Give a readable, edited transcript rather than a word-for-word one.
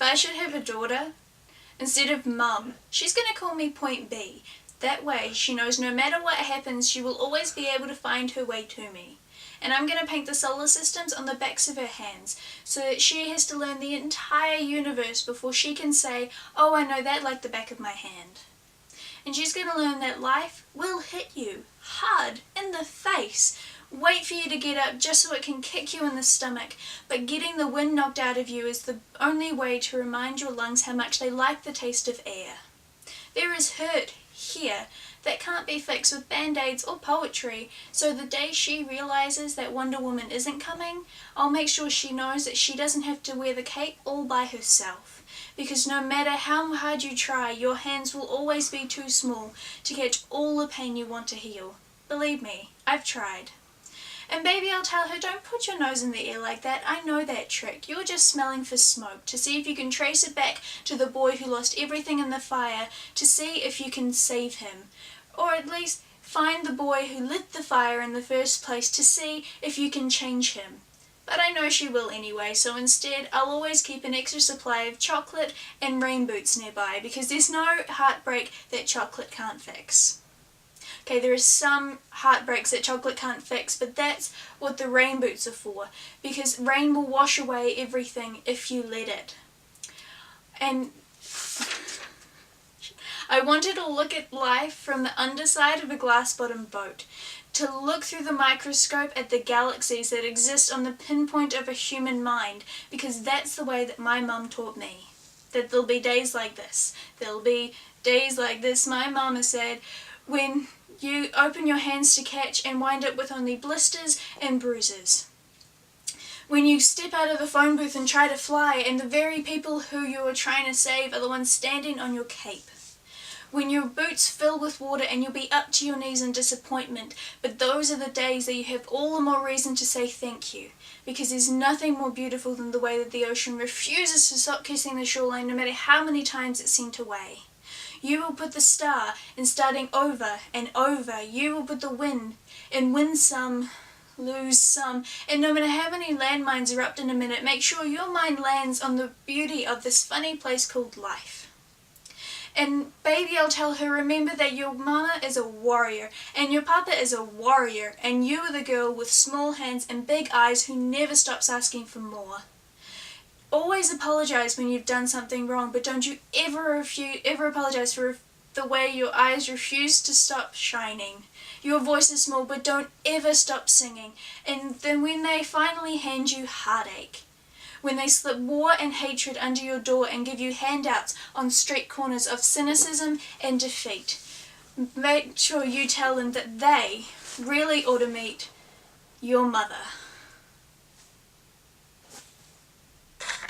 If I should have a daughter, instead of Mum, she's going to call me Point B. That way, she knows no matter what happens, she will always be able to find her way to me. And I'm going to paint the solar systems on the backs of her hands, so that she has to learn the entire universe before she can say, oh, I know that like the back of my hand. And she's going to learn that life will hit you hard in the face, wait for you to get up just so it can kick you in the stomach, but getting the wind knocked out of you is the only way to remind your lungs how much they like the taste of air. There is hurt here that can't be fixed with band-aids or poetry, so the day she realizes that Wonder Woman isn't coming, I'll make sure she knows that she doesn't have to wear the cape all by herself. Because no matter how hard you try, your hands will always be too small to catch all the pain you want to heal. Believe me, I've tried. And baby, I'll tell her, don't put your nose in the air like that. I know that trick. You're just smelling for smoke to see if you can trace it back to the boy who lost everything in the fire, to see if you can save him. Or at least find the boy who lit the fire in the first place to see if you can change him. But I know she will anyway, so instead I'll always keep an extra supply of chocolate and rain boots nearby, because there's no heartbreak that chocolate can't fix. Okay, there are some heartbreaks that chocolate can't fix, but that's what the rain boots are for, because rain will wash away everything if you let it. And I wanted to look at life from the underside of a glass-bottom boat, to look through the microscope at the galaxies that exist on the pinpoint of a human mind, because that's the way that my mum taught me. That there'll be days like this. There'll be days like this, my mama said, when you open your hands to catch and wind up with only blisters and bruises. When you step out of the phone booth and try to fly, and the very people who you are trying to save are the ones standing on your cape. When your boots fill with water and you'll be up to your knees in disappointment, but those are the days that you have all the more reason to say thank you, because there's nothing more beautiful than the way that the ocean refuses to stop kissing the shoreline no matter how many times it's sent away. You will put the star in starting over and over. You will put the wind and win some, lose some, and no matter how many landmines erupt in a minute, make sure your mind lands on the beauty of this funny place called life. And baby, I'll tell her, remember that your mama is a warrior, and your papa is a warrior, and you are the girl with small hands and big eyes who never stops asking for more. Always apologize when you've done something wrong, but don't you ever apologize for the way your eyes refuse to stop shining. Your voice is small, but don't ever stop singing. And then when they finally hand you heartache, when they slip war and hatred under your door and give you handouts on street corners of cynicism and defeat, make sure you tell them that they really ought to meet your mother.